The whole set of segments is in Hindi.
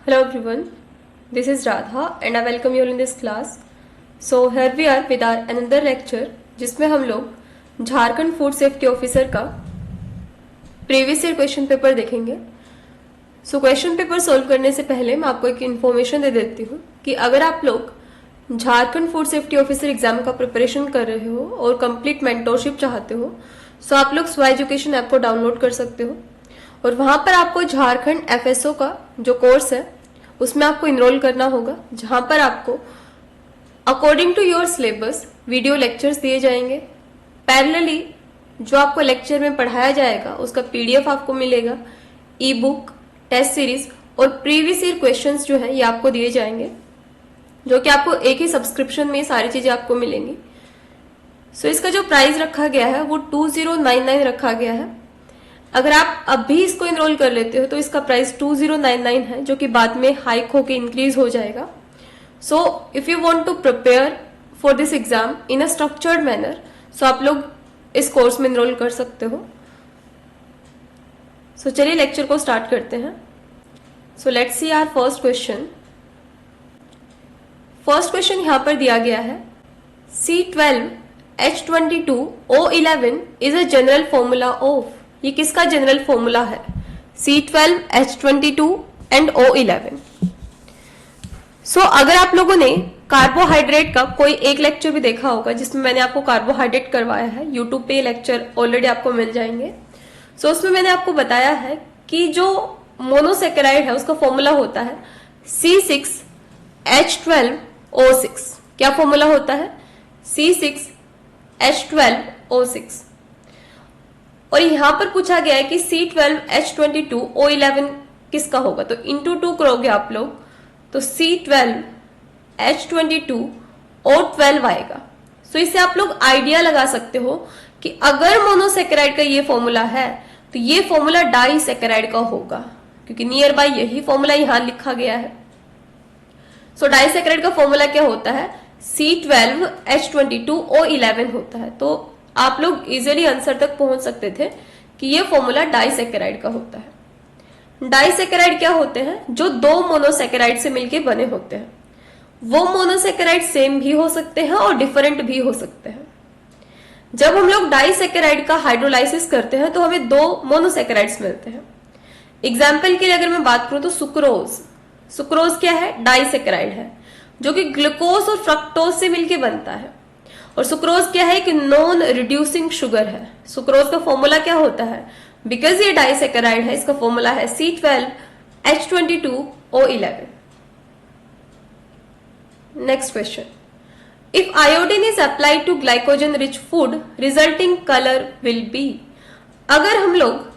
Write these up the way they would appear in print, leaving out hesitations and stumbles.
Hello everyone, this is Radha and I welcome you all in this class. So here we are with our another lecture जिसमें हम लोग झारखंड फूड सेफ्टी ऑफिसर का प्रीवियस ईयर क्वेश्चन पेपर देखेंगे. सो क्वेश्चन पेपर सोल्व करने से पहले मैं आपको एक इन्फॉर्मेशन दे देती हूँ कि अगर आप लोग Jharkhand food safety officer exam का प्रिपरेशन कर रहे हो और कंप्लीट मेंटोरशिप चाहते हो सो आप लोग स्वा एजुकेशन ऐप को डाउनलोड कर सकते हो और वहां पर आपको झारखंड एफएसओ का जो कोर्स है उसमें आपको इनरोल करना होगा, जहां पर आपको according to your syllabus video lectures दिए जाएंगे. पैरेलली जो आपको लेक्चर में पढ़ाया जाएगा उसका पीडीएफ आपको मिलेगा, ई बुक, टेस्ट सीरीज और प्रीवियस ईयर क्वेश्चंस जो है ये आपको दिए जाएंगे, जो कि आपको एक ही सब्सक्रिप्शन में सारी चीजें आपको मिलेंगी. सो इसका जो प्राइस रखा गया है वो 2099 रखा गया है. अगर आप अभी इसको इनरोल कर लेते हो तो इसका प्राइस 2099 है, जो कि बाद में हाइक होके इंक्रीज हो जाएगा. So if you want to prepare for this exam in a structured manner so आप लोग इस कोर्स में इनरोल कर सकते हो. सो चलिए लेक्चर को स्टार्ट करते हैं. So let's see our first question. First question यहां पर दिया गया है C12H22O11 is a general formula of. ये किसका जनरल फॉर्मूला है? C12H22 and O11. सो अगर आप लोगों ने कार्बोहाइड्रेट का कोई एक लेक्चर भी देखा होगा जिसमें मैंने आपको कार्बोहाइड्रेट करवाया है, यूट्यूब पे लेक्चर ऑलरेडी आपको मिल जाएंगे. सो उसमें मैंने आपको बताया है कि जो मोनोसेकेराइड है उसका फॉर्मूला होता है C6H12O6. क्या फॉर्मूला होता है? C6H12O6. और यहां पर पूछा गया है कि C12H22O11 किसका होगा, तो इंटू 2 करोगे आप लोग तो C12H22O12 आएगा. सो इससे आप लोग आइडिया लगा सकते हो कि अगर मोनोसेकेराइड का ये फॉर्मूला है तो ये फॉर्मूला डाइसेकेराइड का होगा, क्योंकि नियर बाय यही फॉर्मूला यहां लिखा गया है. सो डाइसेकेराइड का फॉर्मूला क्या होता है? C12H22O11 होता है. तो आप लोग इजीली आंसर तक पहुंच सकते थे कि ये फॉर्मूला डाइसेकेराइड का होता है. डाइसेकेराइड क्या होते हैं? जो दो मोनोसेकेराइड से मिलके बने होते हैं. वो मोनोसेकेराइड सेम भी हो सकते हैं और डिफरेंट भी हो सकते हैं. जब हम लोग डाइसेकेराइड का हाइड्रोलाइसिस करते हैं तो हमें दो मोनोसेकेराइड्स मिलते हैं. एग्जाम्पल के लिए अगर मैं बात करूं तो सुक्रोज क्या है? डाइसेकेराइड है, जो कि ग्लूकोज और फ्रक्टोज से मिलके बनता है. और सुक्रोज क्या है? कि नॉन रिड्यूसिंग शुगर है. सुक्रोज का फॉर्मूला क्या होता है? बिकॉज ये डाइसेकेराइड है, इसका फॉर्मूला है C12H22O11. Next question. If iodine is applied to glycogen rich food resulting colour will be. अगर हम लोग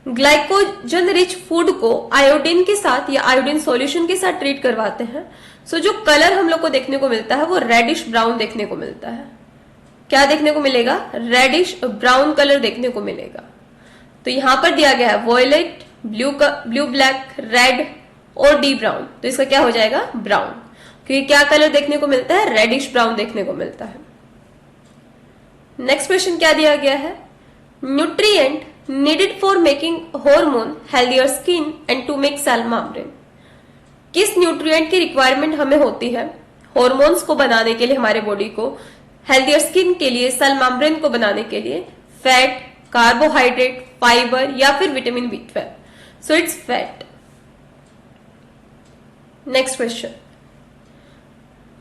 ग्लाइकोजन रिच फूड को आयोडीन के साथ या आयोडीन सॉल्यूशन के साथ ट्रीट करवाते हैं सो जो कलर हम लोग को देखने को मिलता है वो रेडिश ब्राउन देखने को मिलता है. क्या देखने को मिलेगा? रेडिश ब्राउन कलर देखने को मिलेगा. तो यहां पर दिया गया है वॉयलेट, ब्लू ब्लैक, रेड और डी ब्राउन. तो इसका क्या हो जाएगा? ब्राउन, क्योंकि क्या कलर देखने को मिलता है? रेडिश ब्राउन देखने को मिलता है. नेक्स्ट क्वेश्चन क्या दिया गया है? Nutrient needed for making hormone healthier skin and to make cell membrane. किस न्यूट्रिएंट की रिक्वायरमेंट हमें होती है हॉर्मोन्स को बनाने के लिए, हमारे बॉडी को हेल्दियर स्किन के लिए, सेल मेम्ब्रेन को बनाने के लिए? फैट, कार्बोहाइड्रेट, फाइबर या फिर vitamin B12. So it's fat. Next question.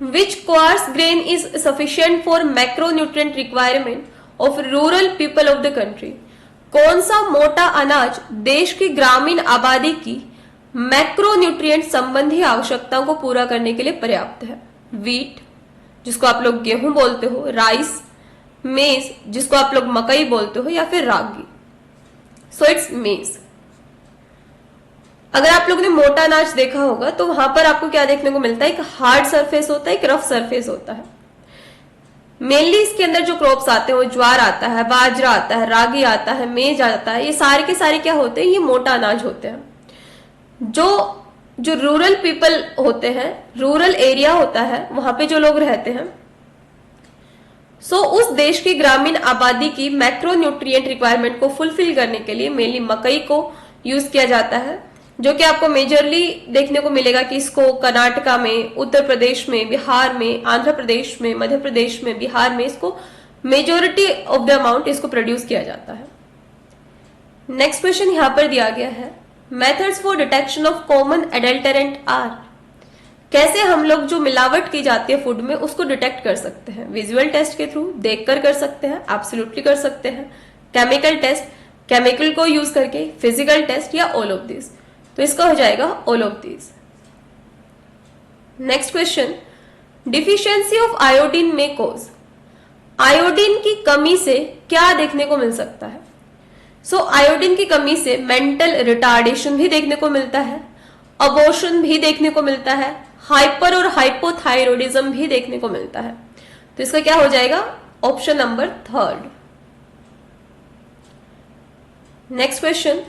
Which coarse grain is sufficient for macronutrient requirement of rural people of the country. कौन सा मोटा अनाज देश की ग्रामीण आबादी की मैक्रोन्यूट्रिएंट संबंधी आवश्यकताओं को पूरा करने के लिए पर्याप्त है? वीट, जिसको आप लोग गेहूं बोलते हो, राइस, मेज, जिसको आप लोग मकई बोलते हो, या फिर रागी. सो इट्स मेज. अगर आप लोगों ने मोटा अनाज देखा होगा तो वहां पर आपको क्या देखने को मिलता है? एक हार्ड सरफेस होता है, एक रफ सरफेस होता है. मेनली इसके अंदर जो क्रॉप्स आते हैं वो ज्वार आता है, बाजरा आता है, रागी आता है, मेज आता है. ये सारे के सारे क्या होते हैं? ये मोटा अनाज होते हैं. जो रूरल पीपल होते हैं, रूरल एरिया होता है, वहां पे जो लोग रहते हैं सो उस देश की ग्रामीण आबादी की मैक्रोन्यूट्रिएंट रिक्वायरमेंट को फुलफिल करने के लिए मेनली मकई को यूज किया जाता है, जो कि आपको मेजरली देखने को मिलेगा कि इसको कर्नाटका में, उत्तर प्रदेश में, बिहार में, आंध्र प्रदेश में, मध्य प्रदेश में, बिहार में इसको मेजोरिटी ऑफ द अमाउंट इसको प्रोड्यूस किया जाता है। नेक्स्ट क्वेश्चन यहां पर दिया गया है, methods for detection of common adulterant are. कैसे हम लोग जो मिलावट की जाती है फूड में उसको डिटेक्ट कर सकते हैं? विजुअल टेस्ट के थ्रू, देखकर कर सकते हैं, एब्सोल्युटली कर सकते हैं, केमिकल टेस्ट, केमिकल को यूज करके, फिजिकल टेस्ट, या ऑल ऑफ दिस। तो इसका हो जाएगा all of this. Next question, deficiency of iodine में कॉज। आयोडीन की कमी से क्या देखने को मिल सकता है? आयोडीन की कमी से मेंटल रिटार्डेशन भी देखने को मिलता है, अबॉर्शन भी देखने को मिलता है, हाइपर और हाइपोथायरॉयडिज्म भी देखने को मिलता है। तो इसका क्या हो जाएगा? Option number 3। Next question,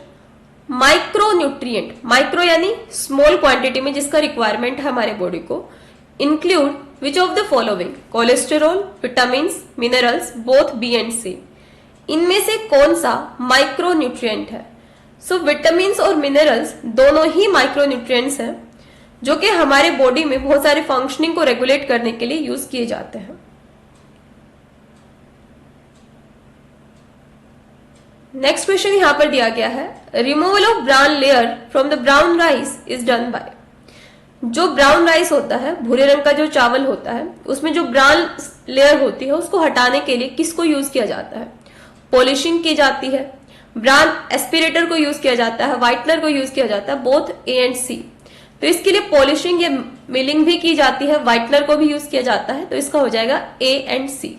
micronutrient, micro यानी स्मॉल क्वांटिटी में जिसका रिक्वायरमेंट है हमारे बॉडी को, include which of the following, cholesterol, vitamins, minerals, both B and C. इनमें से कौन सा माइक्रोन्यूट्रिएंट है? विटामिन्स और मिनरल्स दोनों ही माइक्रोन्यूट्रिएंट्स हैं जो कि हमारे बॉडी में बहुत सारे फंक्शनिंग को रेगुलेट करने के लिए यूज किए जाते हैं। नेक्स्ट क्वेश्चन यहां पर दिया गया है, removal of brown layer from the brown rice is done bye. जो ब्राउन राइस होता है, भूरे रंग का जो चावल होता है, उसमें जो ब्राउन लेयर होती है उसको हटाने के लिए किसको यूज किया जाता है? पॉलिशिंग की जाती है, ब्राउन एस्पिरेटर को यूज किया जाता है, व्हाइटनर को यूज किया जाता है, बोथ ए एंड सी। तो इसके लिए पॉलिशिंग या मिलिंग भी की जाती है, व्हाइटनर को भी यूज किया जाता है। तो इसका हो जाएगा ए एंड सी।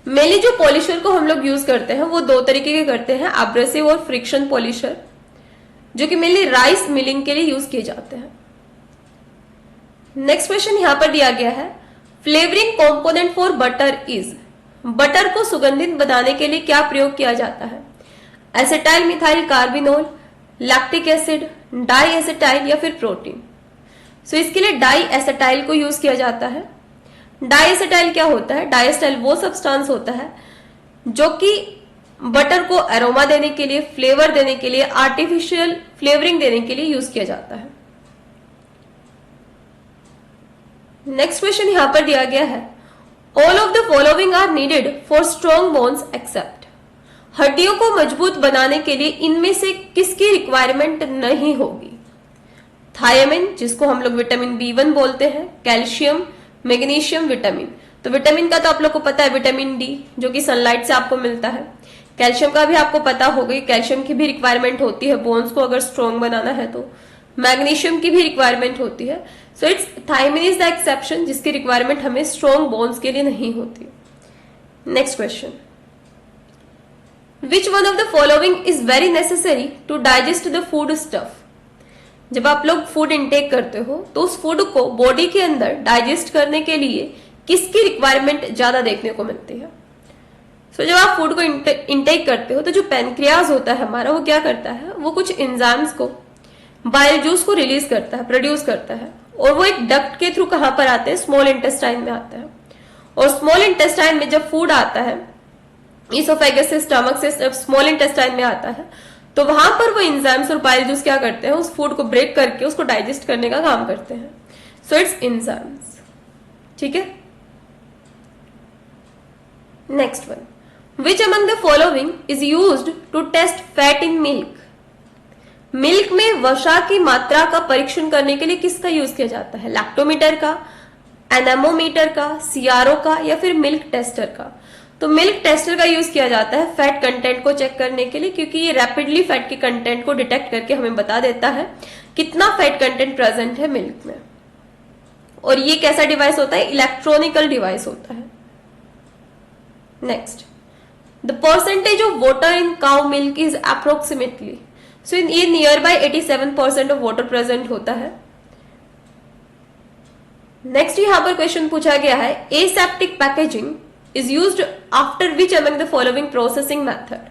मेनली जो पॉलिशर को हम लोग यूज करते हैं वो दो तरीके के करते हैं, एब्रेसिव और फ्रिक्शन पॉलिशर, जो कि मेनली राइस मिलिंग के लिए यूज किए जाते हैं। नेक्स्ट क्वेश्चन यहां पर दिया गया है, flavouring component for butter is. Butter को सुगंधित बनाने के लिए क्या प्रयोग किया जाता है? Acetyl methyl carbinol, lactic acid, diacetyl, या फिर प्रोटीन। इसके लिए डाई एसिटाइल को यूज किया जाता है। डाई एसिटाइल क्या होता है? डाई एसिटाइल वो सब्सटेंस होता है जो कि बटर को एरोमा देने के लिए, फ्लेवर देने के लिए, आर्टिफिशियल फ्लेवरिंग देने के लिए यूज किया जाता है। नेक्स्ट क्वेश्चन यहां पर दिया गया है, all of the following are needed for strong bones except. हड्डियों को मजबूत बनाने के लिए इनमें से किसकी रिक्वायरमेंट नहीं होगी? थायमिन, जिसको हम लोग विटामिन B1 बोलते हैं, कैल्शियम, मैग्नीशियम, विटामिन। तो विटामिन का तो आप लोग को पता है, विटामिन डी जो कि सनलाइट से आपको मिलता है। कैल्शियम का भी आपको पता होगा, कैल्शियम की भी रिक्वायरमेंट होती है बोन्स को अगर स्ट्रॉन्ग बनाना है तो। मैग्नीशियम की भी रिक्वायरमेंट होती है। So it's thiamine is the exception जिसकी रिक्वायरमेंट हमें स्ट्रॉन्ग बोन्स के लिए नहीं होती। Next question, which one of the following is very necessary to digest the food stuff. जब आप लोग फूड इनटेक करते हो तो उस फूड को बॉडी के अंदर डाइजेस्ट करने के लिए किसकी रिक्वायरमेंट ज्यादा देखने को मिलती है? जब आप फूड को इनटेक करते हो तो जो पैनक्रियाज होता है हमारा, वो क्या करता है? वो कुछ एंजाइम्स को, बाइल जूस को रिलीज करता है, प्रोड्यूस करता है, और वो एक डक्ट के थ्रू कहां पर आते हैं? स्मॉल इंटेस्टाइन में आता है। और स्मॉल इंटेस्टाइन में जब फूड आता है, इसोफेगस से, स्टमक से, जब स्मॉल इंटेस्टाइन में आता है तो वहां पर वो एंजाइम्स और बाइल जूस क्या करते हैं? उस फूड को ब्रेक करके उसको डाइजेस्ट करने का काम करते हैं। So it's enzymes. ठीक है। Next one, which among the following is used to test fat in milk. Milk में वसा की मात्रा का परीक्षण करने के लिए किसका यूज किया जाता है? लैक्टोमीटर का, एनेमोमीटर का, सीआरओ का, या फिर मिल्क टेस्टर का। तो मिल्क टेस्टर का यूज किया जाता है फैट कंटेंट को चेक करने के लिए, क्योंकि ये रैपिडली फैट के कंटेंट को डिटेक्ट करके हमें बता देता है कितना फैट कंटेंट प्रेजेंट है मिल्क में। और ये कैसा डिवाइस होता है? इलेक्ट्रॉनिकल डिवाइस होता है। Next, the percentage of water in cow milk is approximately. So ये near by 87% of water present होता है। नेक्स्ट यहां पर क्वेश्चन पूछा गया है, aseptic packaging is used after which among the following processing method।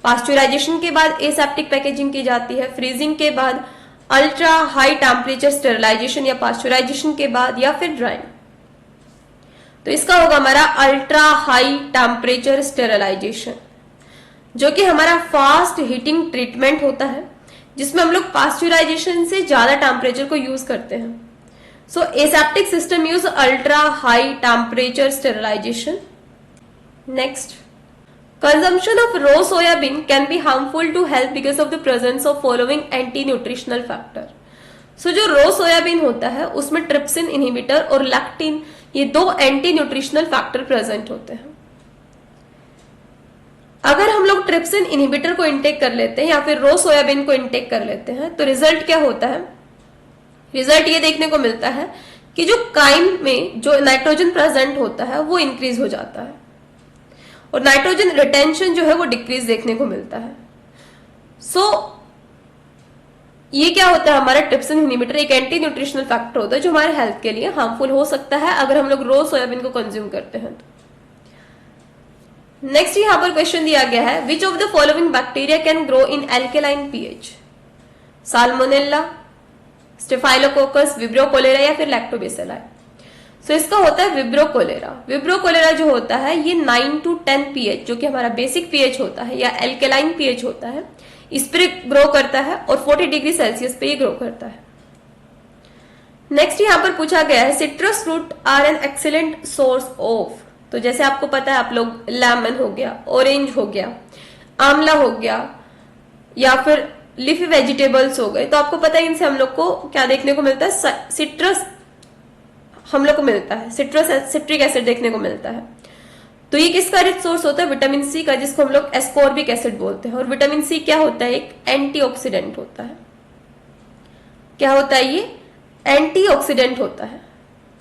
Pasteurisation के बाद एसेप्टिक पैकेजिंग की जाती है, फ्रीजिंग के बाद, अल्ट्रा हाई टेम्परेचर स्टेरिलाइजेशन या पास्चुराइजेशन के बाद, या फिर ड्राइंग। तो इसका होगा हमारा अल्ट्रा हाई टेम्परेचर स्टेरिलाइजेशन, जो कि हमारा फास्ट हीटिंग ट्रीटमेंट होता है जिसमें हम लोग पास्चुराइजेशन से ज्यादा टेम्परेचर को यूज करते हैं. So aseptic system use ultra high temperature sterilisation. Next, consumption of raw soybean can be harmful to health because of the presence of following anti-nutritional factor. So जो raw soybean होता है उसमें ट्रिप्सिन इनहिबिटर और लैक्टिन, ये दो एंटी न्यूट्रिशनल फैक्टर प्रेजेंट होते हैं. अगर हम लोग ट्रिप्सिन इनहिबिटर को इंटेक कर लेते हैं या फिर रो सोयाबीन को इंटेक कर लेते हैं तो रिजल्ट क्या होता है? रिजल्ट ये देखने को मिलता है कि जो काइम में जो नाइट्रोजन प्रेजेंट होता है वो इंक्रीज हो जाता है और नाइट्रोजन रिटेंशन जो है वो डिक्रीज देखने को मिलता है. ये क्या होता है? हमारा ट्रिप्सिन इनहिबिटर एक एंटी न्यूट्रिशनल फैक्टर होता है जो हमारे हेल्थ के लिए हार्मफुल हो सकता है अगर हम लोग रो सोयाबीन को कंज्यूम करते हैं तो. नेक्स्ट यहां पर क्वेश्चन दिया गया है, which of the following bacteria can grow in alkaline pH? Salmonella, staphylococcus, vibrio cholera या फिर लैक्टोबैसिलाई. सो इसका होता है विब्रियो कोलेरा. विब्रियो कोलेरा जो होता है ये 9 to 10 पीएच जो कि हमारा बेसिक पीएच होता है या एल्केलाइन पीएच होता है, इस पर ग्रो करता है और 40 डिग्री सेल्सियस पे ये ग्रो करता है. नेक्स्ट यहां पर पूछा गया है, citrus fruit are an excellent source of. तो जैसे आपको पता है, आप लोग लेमन हो गया, ऑरेंज हो गया, आंवला हो गया या फिर लीफी वेजिटेबल्स हो गए, तो आपको पता है इनसे हम लोग को क्या देखने को मिलता है? सिट्रस हम लोग को मिलता है, सिट्रिक एसिड देखने को मिलता है. तो ये किसका रिच सोर्स होता है? विटामिन सी का, जिसको हम लोग एस्कॉर्बिक एसिड बोलते हैं. और विटामिन सी क्या होता है? एक एंटीऑक्सीडेंट होता है. क्या होता है? ये एंटीऑक्सीडेंट होता है.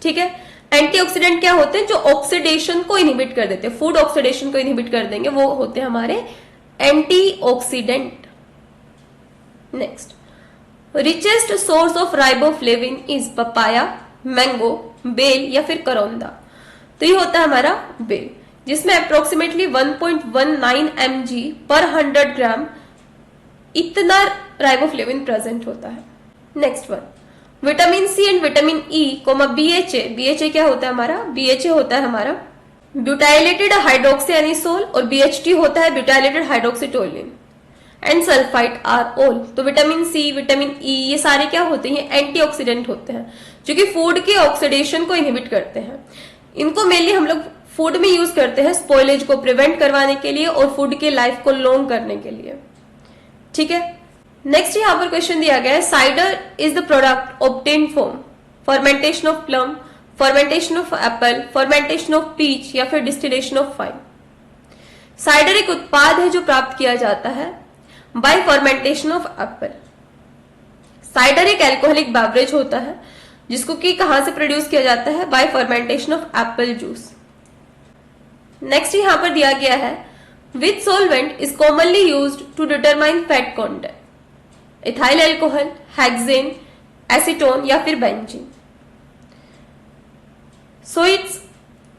ठीक है, एंटीऑक्सीडेंट क्या होते हैं? जो ऑक्सीडेशन को इनहिबिट कर देते हैं, फूड ऑक्सीडेशन को इनहिबिट कर देंगे, वो होते हैं हमारे antioxidant. Next, richest source of riboflavin is papaya, mango, bael या फिर करौंदा. तो ये होता है हमारा बेल, जिसमें अप्रोक्सीमेटली 1.19 mg पर 100 ग्राम इतना राइबोफ्लेविन प्रेजेंट होता है. Next one, vitamin C and vitamin E comma BHA. BHA क्या होता है हमारा? बीएचए होता है हमारा ब्यूटाइलेटेड हाइड्रोक्सी एनिसोल और बीएचटी होता है butylated hydroxytoluene and sulphide are all. तो विटामिन सी, विटामिन ई ये सारे क्या होते हैं? एंटीऑक्सीडेंट होते हैं जो कि फूड के ऑक्सीडेशन को इनहिबिट करते हैं. इनको मेनली हम लोग फूड में यूज करते हैं स्पॉइलेज को प्रिवेंट करवाने के लिए और फूड के लाइफ को लॉन्ग करने के लिए. ठीक है, नेक्स्ट यहां पर क्वेश्चन दिया गया है, cider is the product obtain from fermentation of plum, fermentation of apple, fermentation of peach या फिर डिस्टिलेशन ऑफ वाइन. साइडर एक उत्पाद है जो प्राप्त किया जाता है by fermentation of Apple. Cider एक एल्कोहलिक बेवरेज होता है जिसको कि कहां से प्रोड्यूस किया जाता है? By fermentation of apple juice. Next यहां पर दिया गया है, which solvent is commonly used to determine fat content? Ethyl alcohol, hexane, acetone या फिर बेंजीन. सो इट्स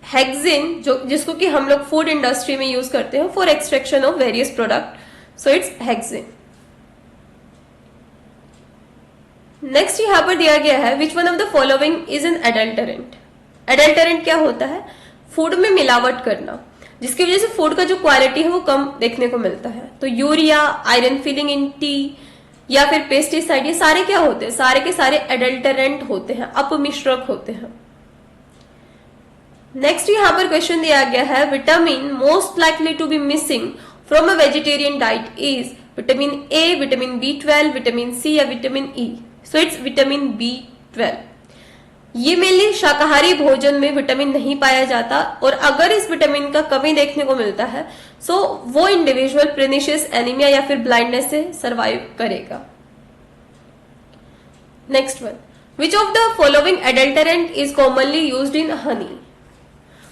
हेक्सेन, जो जिसको कि हम लोग फूड इंडस्ट्री में यूज करते हैं for extraction of various product. So it's hexane. Next यहां पर दिया गया है, which one of the following is an adulterant. Adulterant क्या होता है? फूड में मिलावट करना, जिसकी वजह से फूड का जो क्वालिटी है वो कम देखने को मिलता है. तो urea, iron filing in tea या फिर पेस्टिसाइड, ये सारे क्या होते हैं? सारे के सारे एडल्टरेंट होते हैं, अपमिश्रक होते हैं. नेक्स्ट यहां पर क्वेश्चन दिया गया है, vitamin most likely to be missing from a vegetarian diet is vitamin A, vitamin B12, vitamin C या vitamin E. So it's vitamin B12. ये मेनली शाकाहारी भोजन में विटामिन नहीं पाया जाता और अगर इस विटामिन का कमी देखने को मिलता है सो वो इंडिविजुअल प्रेनिशियस एनीमिया या फिर ब्लाइंडनेस से सरवाइव करेगा. Next one, which of the following adulterant is commonly used in Honey.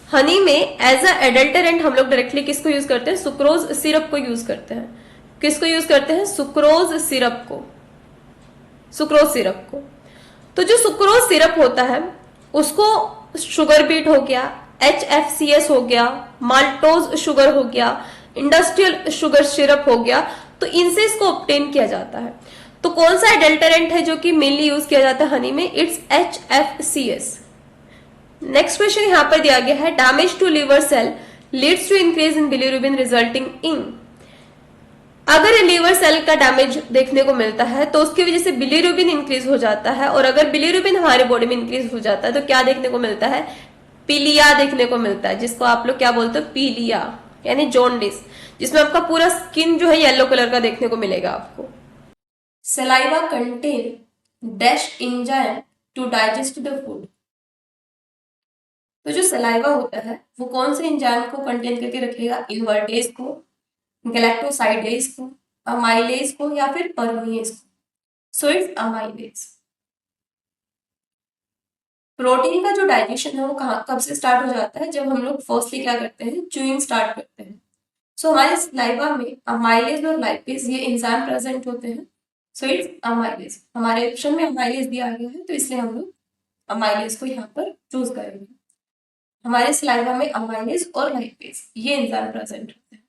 Honey में एज अ एडल्टरेंट हम लोग डायरेक्टली किसको यूज करते हैं? सुक्रोज सिरप को यूज करते हैं. किसको यूज करते हैं? सुक्रोज सिरप को. सुक्रोज सिरप को. तो जो सुक्रोज सिरप होता है उसको शुगर बीट हो गया, HFCS हो गया, माल्टोज शुगर हो गया, इंडस्ट्रियल शुगर सिरप हो गया, तो इनसे इसको ऑब्टेन किया जाता है. तो कौन सा एडल्टरेंट है जो कि मेनली यूज किया जाता है हनी में? It's HFCS. नेक्स्ट क्वेश्चन यहां पर दिया गया है, damage to liver cell leads to increase in bilirubin resulting in. अगर लीवर सेल का डैमेज देखने को मिलता है तो उसकी वजह से बिलीरुबिन इंक्रीज हो जाता है, और अगर बिलीरुबिन हमारे बॉडी में इंक्रीज हो जाता है तो क्या देखने को मिलता है? पीलिया देखने को मिलता है, जिसको आप लोग क्या बोलते हो? पीलिया, यानी जॉन्डिस, जिसमें आपका पूरा स्किन जो है येलो कलर का देखने को मिलेगा आपको। Saliva contain dash enzyme to digest the food. तो जो सलाइवा होता है वो कौन से एंजाइम को कंटेन करके रखेगा? इन्वर्टेज को, गैलेक्टोसाइडेज को, अमाइलेज को, या फिर परमीज को। So it's amylase. प्रोटीन का जो डाइजेशन है वो कहाँ कब से स्टार्ट हो जाता है? जब हम लोग फर्स्टली क्या करते हैं? च्यूइंग स्टार्ट करते हैं। सो हमारे सलाइवा में अमाइलेज और लाइपेज ये एंजाइम प्रेजेंट होते हैं। So it's amylase. हमारे ऑप्शन में अमाइलेज दिया गया है तो इसलिए हम लोग अमाइलेज को यहाँ पर चूज करेंगे। हमारे सलाइवा में अमाइलेज और लाइपेज ये एंजाइम प्रेजेंट होते हैं।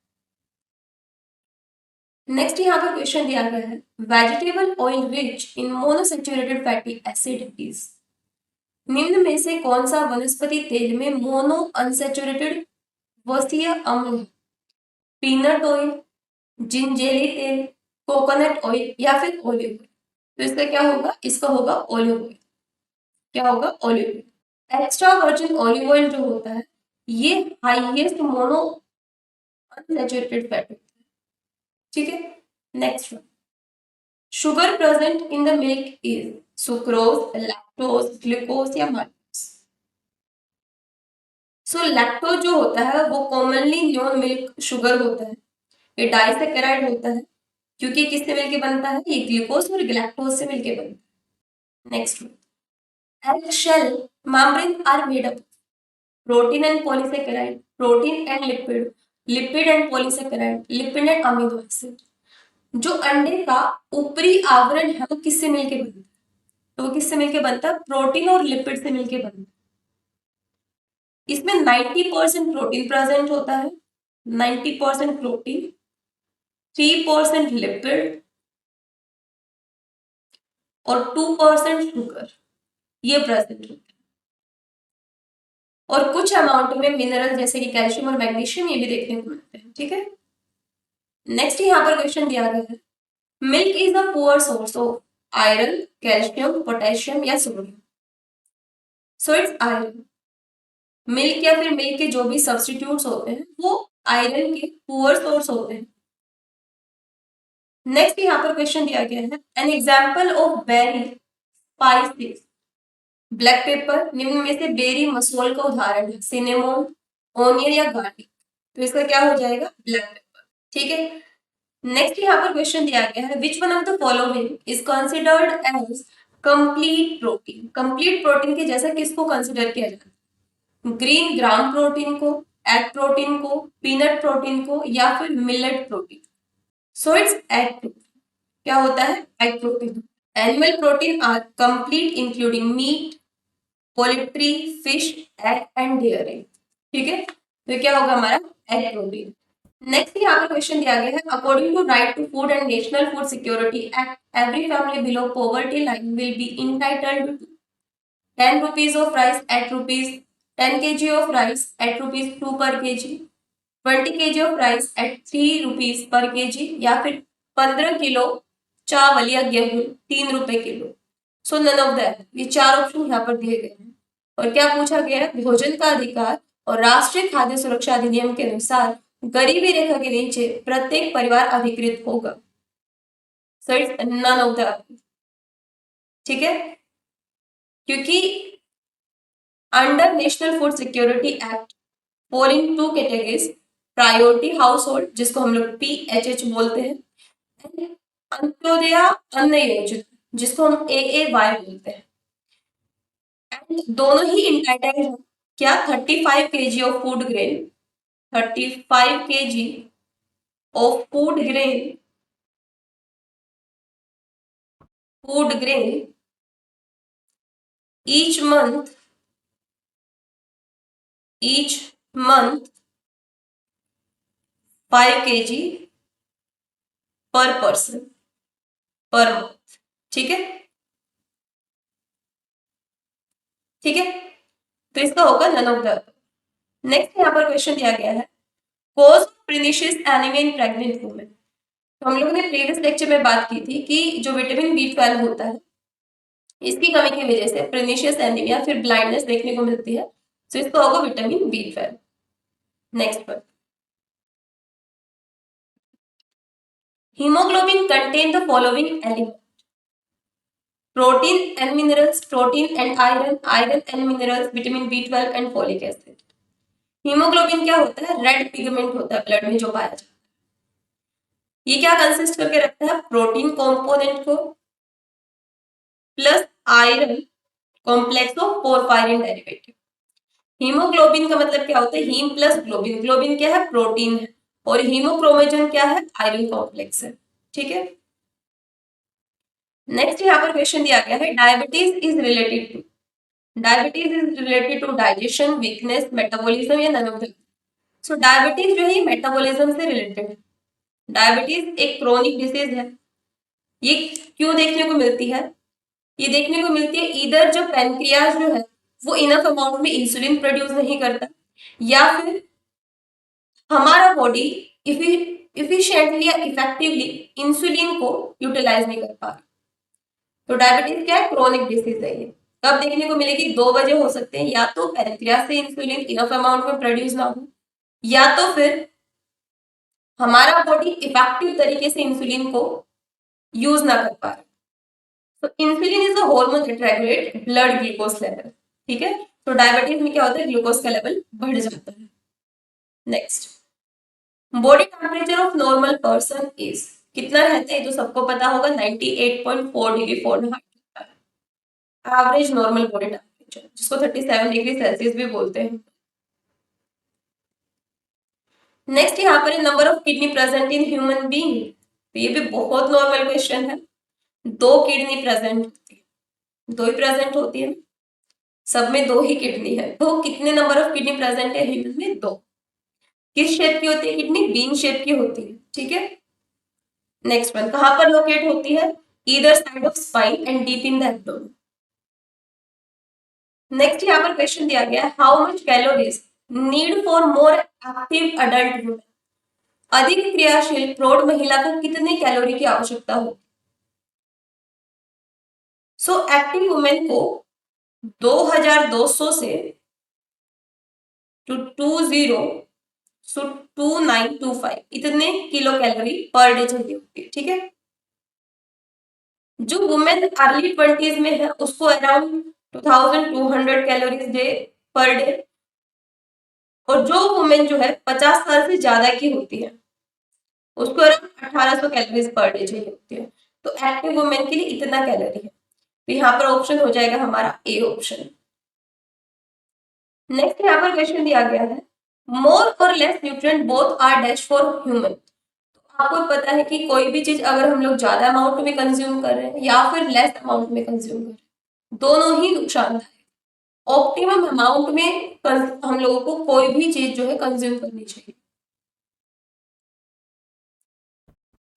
नेक्स्ट यहाँ पर क्वेश्चन दिया गया है, vegetable oil rich in monosaturated fatty acid is. निम्न में से कौन सा वनस्पति तेल में मोनो अनसैचुरेटेड वसीय अम्ल है? पीनट ऑयल, जिंजेली तेल, कोकोनट ऑयल, या फिर ऑलिव ऑयल। तो इसका क्या होगा? इसका होगा ऑलिव ऑयल। क्या होगा? Olive oil. Extra virgin olive oil जो होता है ये हाईएस्ट मोनो अनसैचुरेटेड फैट होता है। ठीक है, next one, sugar present in the milk is sucrose, lactose, glucose या माल्टोज। सो लैक्टोज जो होता है वो कॉमनली न्योन मिल्क शुगर होता है। ये डाइसैकेराइड होता है क्योंकि किससे मिलके बनता है? ये ग्लूकोज और गैलेक्टोज से मिलके बनता है। Next one, egg shell membrane are made up protein and polysaccharide, protein and lipid, lipid and polysaccharide, lipid and amino acid। जो अंडे का ऊपरी आवरण है वो किससे मिलके बनता है? तो वो किससे मिलके बनता है? प्रोटीन और लिपिड से मिलके बनता है। इसमें 90% प्रोटीन प्रेजेंट होता है, 90% प्रोटीन, 3% लिपिड और 2% शुगर ये प्रेजेंट होता है। और कुछ अमाउंट में मिनरल जैसे कि कैल्शियम और मैग्नीशियम ये भी देखने को मिलते हैं। ठीक है, नेक्स्ट यहाँ पर क्वेश्चन दिया गया है, milk is a poor source of iron, calcium, potassium या sodium. So it's iron. Milk या फिर मिल्क के जो भी सब्सटीट्यूट्स होते हैं वो आयरन के पुअर सोर्स होते हैं। नेक्स्ट यहाँ पर क्वेश्चन दिया गया है, an example of berry spices, black pepper निम्न में से बेरी मसोल का उदाहरण है? सिनेमोन, ओनियन या गार्लिक। तो इसका क्या हो जाएगा? Black pepper. ठीक है, नेक्स्ट यहाँ पर क्वेश्चन दिया गया है, which one of the following is considered as complete protein. Complete protein के जैसा किसको कंसिडर किया जाता है? ग्रीन ग्राम प्रोटीन को, एग प्रोटीन को, पीनट प्रोटीन को, या फिर millet protein. So it's egg protein. क्या होता है? Egg protein. Animal protein are complete including meat, poultry, fish, egg and dairy. ठीक है, तो क्या होगा हमारा? Egg protein. नेक्स्ट यहाँ पर क्वेश्चन दिया गया है, according to right to food and national food security act, every family below poverty line will be entitled to 10 rupees of rice at rupees 10 kg of rice at rupees 2 per kg, 20 kg of rice at 3 rupees per kg, या फिर 15 किलो चावल या गेहूं 3 रुपए किलो। सो नन ऑफ दैट, ये चार ऑप्शन यहाँ पर दिए गए हैं। और क्या पूछा गया है? भोजन का अधिकार और राष्ट्रीय खाद्य सुरक्षा अधिनियम के अनुसार गरीबी रेखा के नीचे प्रत्येक परिवार अधिकृत होगा। So it's none of the. ठीक है, क्योंकि under national food security act fall in two categories, priority household जिसको हम लोग PHH बोलते हैं, अंत्योदय अन्न योजना जिसको हम AAY बोलते हैं। एंड दोनों ही इंटाइटल्ड हैं क्या? 35 kg of food grain, 35 kg of food grain each month 5 kg पर पर्सन पर मंथ। ठीक है, ठीक है, तो इसका होगा नन ऑफ द। नेक्स्ट यहाँ पर क्वेश्चन दिया गया है, cause of pernicious anaemia in pregnant women. तो हम लोगों ने प्रीवियस लेक्चर में बात की थी कि जो विटामिन B12 होता है, इसकी कमी की वजह से प्रेनिशियस एनीमिया फिर ब्लाइंडनेस देखने को मिलती है। तो इसका होगा vitamin B12। Next one, haemoglobin contain the following element, protein and minerals, protein and iron, iron and minerals, vitamin B12 and folic acid. Haemoglobin क्या होता है? रेड पिगमेंट होता है ब्लड में जो पाया जाता है। ये क्या कंसिस्ट करके रखता है? प्रोटीन कंपोनेंट को plus iron complex of porphyrin derivative. Haemoglobin का मतलब क्या होता है? हीम प्लस ग्लोबिन, ग्लोबिन क्या है? प्रोटीन है, और हीमोक्रोमेजन क्या है? आयरन कॉम्प्लेक्स है। ठीक है, नेक्स्ट यहाँ पर क्वेश्चन दिया गया है, diabetes is related to, diabetes is related to digestion, weakness, metabolism या none of the. So diabetes जो है मेटाबॉलिज्म से रिलेटेड है। डायबिटीज एक क्रोनिक डिसीज है। ये क्यों देखने को मिलती है? ये देखने को मिलती है इधर जो पैनक्रियाज जो है वो इनफ अमाउंट में इंसुलिन प्रोड्यूस नहीं करता, या फिर हमारा बॉडी इफिशिएंटली या इफेक्टिवली इंसुलिन को यूटिलाइज नहीं कर पा रहा। तो डायबिटीज क्या है? क्रोनिक डिसीज है। ये कब देखने को मिलेगी? दो वजह हो सकते हैं, या तो पैनक्रियाज से इंसुलिन इनफ अमाउंट में प्रोड्यूस ना हो, या तो फिर हमारा बॉडी इफेक्टिव तरीके से इंसुलिन को यूज ना कर पा रहा। तो insulin is a hormone that regulate blood glucose level. ठीक है, तो डायबिटीज में क्या होता है? ग्लूकोज का लेवल बढ़ जाता है। Next, body temperature of normal person is, कितना रहता है? तो सबको पता होगा 98.4 degree Fahrenheit, average normal body temperature, जिसको 37 डिग्री सेल्सियस भी बोलते हैं। नेक्स्ट यहाँ पर number of kidney present in human being. तो ये भी बहुत नॉर्मल क्वेश्चन है। दो किडनी प्रेजेंट होती है, दो ही प्रेजेंट होती है, सब में दो ही किडनी है। तो कितने नंबर ऑफ किडनी प्रेजेंट है ह्यूमन में? दो। किस शेप की होती है किडनी? बीन शेप की होती है। ठीक है, नेक्स्ट वन, कहां पर लोकेट होती है? Either side of spine and deep in the abdomen. Next यहाँ पर क्वेश्चन दिया गया है, how much calories need for more active adult women. अधिक क्रियाशील प्रौढ़ महिला को कितने कैलोरी की आवश्यकता हो? सो एक्टिव वुमेन को 2200 से टू 2925 इतने किलो कैलोरी पर डे चाहिए होती है। ठीक है, जो वुमेन अर्ली 20s में है उसको around 2200 calories day per day, और जो वुमेन जो है 50 साल से ज्यादा की होती है उसको अराउंड 1800 कैलोरीज पर डे चाहिए होती है। तो एक्टिव वुमेन के लिए इतना कैलोरी है। तो यहाँ पर ऑप्शन हो जाएगा हमारा ए ऑप्शन। नेक्स्ट यहाँ पर क्वेश्चन दिया गया है, मोर और less nutrient both are dash for human. आपको पता है कि कोई भी चीज अगर हम लोग ज्यादा अमाउंट में कंज्यूम कर रहे हैं या फिर लेस अमाउंट में कंज्यूम कर रहे हैं, दोनों ही नुकसानदायक। ऑप्टिमम अमाउंट में हम लोगों को कोई भी चीज जो है कंज्यूम करनी चाहिए।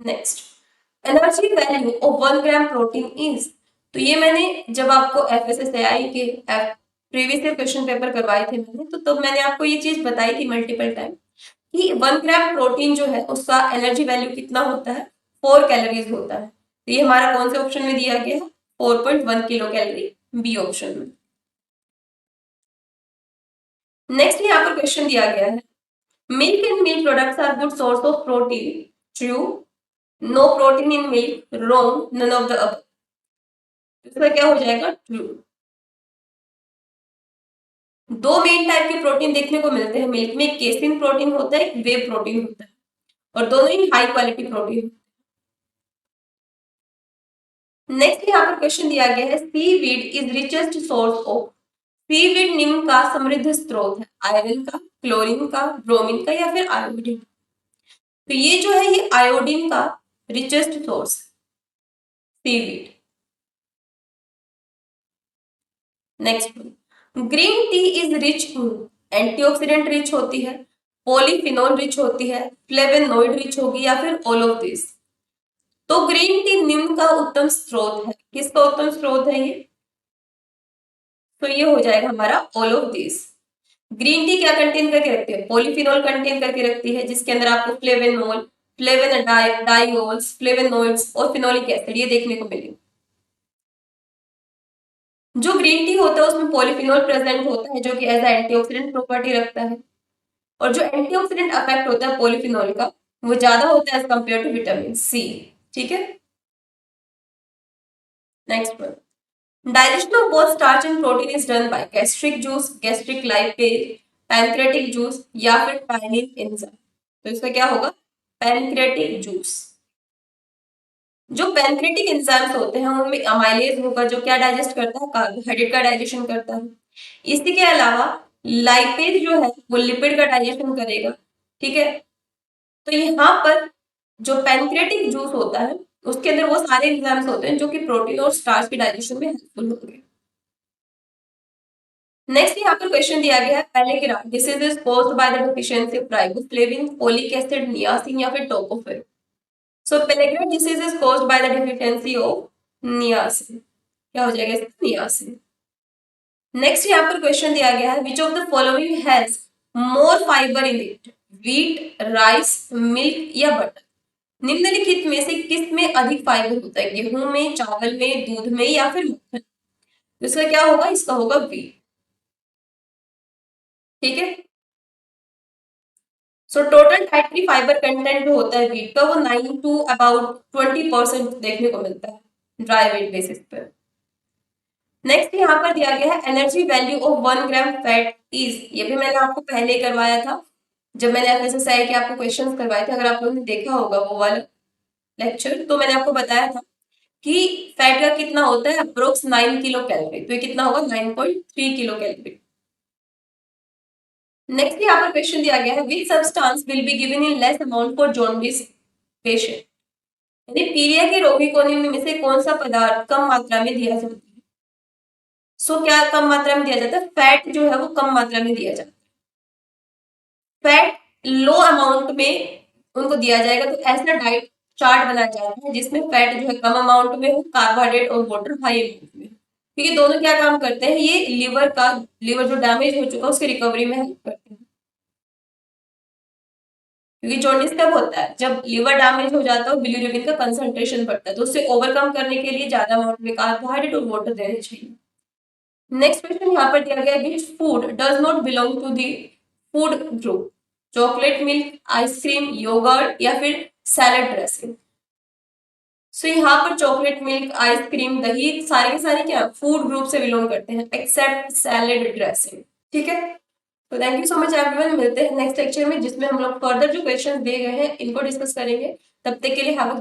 Next, energy value of 1 gram protein is. तो ये मैंने जब आपको FSSAI के प्रीवियस ईयर क्वेश्चन पेपर करवाए थे मैंने, तो तब मैंने आपको ये चीज बताई थी मल्टीपल टाइम कि 1 ग्राम प्रोटीन जो है उसका एनर्जी वैल्यू कितना होता है? 4 कैलोरीज होता है। तो ये हमारा कौन से ऑप्शन में दिया गया है? 4.1 किलो कैलोरी, बी ऑप्शन में। नेक्स्ट यहाँ पर क्वेश्चन दिया गया है, milk and milk products are good source of protein, true, no protein in milk, wrong, none of the above. इसका क्या हो जाएगा? ट्रू। दो मेन टाइप के प्रोटीन देखने को मिलते हैं मिल्क में, केसिन प्रोटीन होता है, एक वे प्रोटीन होता है, और दोनों ही हाई क्वालिटी प्रोटीन। नेक्स्ट यहाँ पर क्वेश्चन दिया गया है, seaweed is richest source of. Seaweed नीम का समृद्ध स्रोत है, आयरन का, क्लोरीन का, ब्रोमीन का, या फिर आयोडीन। तो ये जो है ये आयोडीन का richest source seaweed. Next, green tea is rich in, antioxidant rich होती है, पॉलीफिनोल रिच होती है, फ्लेवेनोइड रिच होगी, या फिर ऑल ऑफ दिस। तो ग्रीन टी नीम का उत्तम स्रोत है। किसका उत्तम स्रोत है ये? तो ये हो जाएगा हमारा all of this. Green tea क्या कंटेन करके रखती है? पॉलीफिनोल कंटेन करके रखती है, जिसके अंदर आपको फ्लेवेनोल, फ्लेवेनोइड्स, फ्लेवेनोइड्स और फिनोलिक एसिड, ये देखने को मिलेंगे। जो ग्रीन टी होता है उसमें पॉलीफिनोल प्रेजेंट होता है जो कि एज एंटीऑक्सीडेंट प्रॉपर्टी रखता है, और जो एंटीऑक्सीडेंट इफेक्ट होता है पॉलीफिनोल का वो ज्यादा होता है as compare to vitamin C. ठीक है, next one, digestion of both starch and protein is done by gastric juice, gastric lipase, pancreatic juice या फिर टाइनिन एंजाइम। तो इसका क्या होगा, पैनक्रेटिक जूस। जो पैनक्रेटिक एंजाइम्स होते हैं उनमें अमाइलेज होगा जो क्या डाइजेस्ट करता है, कार्बोहाइड्रेट का डाइजेशन करता है। इसी के अलावा लाइपेज जो है वो लिपिड का डाइजेशन करेगा। ठीक है, तो यहाँ पर जो पैनक्रेटिक जूस होता है उसके अंदर वो सारे एंजाइम्स होते हैं जो कि प्रोटीन और स्टार्च के डाइजेशन में हेल्पफुल होंगे। नेक्स्ट यहाँ पर क्वेश्चन दिया गया है pellagra disease is caused by the deficiency of riboflavin, folic acid, niacin या फिर tocopherol. So pellagra disease is caused by the deficiency of niacin. क्या हो जाएगा इसका, नियासिन। नेक्स्ट यहाँ पर क्वेश्चन दिया गया है which of the following has more fibre in it, wheat, rice, milk या बटर। निम्नलिखित में से किस में अधिक फाइबर होता है, गेहूं में, चावल में, दूध में या फिर मक्खन। तो इसका क्या होगा, इसका होगा व्हीट। ठीक है, so total dietary fibre content जो होता है व्हीट का वो 9 टू अबाउट 20% देखने को मिलता है ड्राई वेट बेसिस पर। नेक्स्ट यहाँ पर दिया गया है energy value of 1 gram fat is, ये भी मैंने आपको पहले ही करवाया था जब मैंने एफएसएसआई के आपको क्वेश्चंस करवाए थे। अगर आप लोगों ने देखा होगा वो वाला लेक्चर तो मैंने आपको बताया था कि फैट का कितना होता है, अप्रोक्स 9 किलो कैलोरी। तो ये कितना होगा, 9.3 किलो कैलोरी। नेक्स्ट यहाँ पर क्वेश्चन दिया गया है which substance will be given in less amount for jaundice patient, यानी पीलिया के रोगी को निम्न में से कौन सा पदार्थ कम मात्रा में दिया जाता है। सो क्या कम मात्रा में दिया जाता है, फैट जो है वो कम मात्रा में दिया जाता है। फैट लो अमाउंट में उनको दिया जाएगा, तो ऐसा डाइट चार्ट बनाया जाता है जिसमें फैट जो है कम अमाउंट में हो, कार्बोहाइड्रेट और वाटर हाई अमाउंट में। क्योंकि दोनों क्या काम करते हैं, ये लिवर जो डैमेज हो चुका है उसकी रिकवरी में हेल्प करते हैं। क्योंकि जॉन्डिस कब होता है, जब लिवर डैमेज हो जाता है और बिलिरुबिन का कंसंट्रेशन बढ़ता है, तो उससे ओवरकम करने के लिए ज्यादा अमाउंट में कार्बोहाइड्रेट और वाटर देने चाहिए। नेक्स्ट क्वेश्चन यहाँ पर दिया गया है which food does not belong to the food group, chocolate milk, ice cream, yogurt या फिर सैलड ड्रेसिंग। सो यहाँ पर चॉकलेट मिल्क, आइसक्रीम, दही सारे के सारे क्या फूड ग्रुप से बिलोंग करते हैं एक्सेप्ट सैलड ड्रेसिंग। ठीक है, तो thank you so much everyone, मिलते हैं नेक्स्ट लेक्चर में जिसमें हम लोग फर्दर जो क्वेश्चन दिए गए हैं इनको डिस्कस करेंगे। तब तक के लिए हैव अ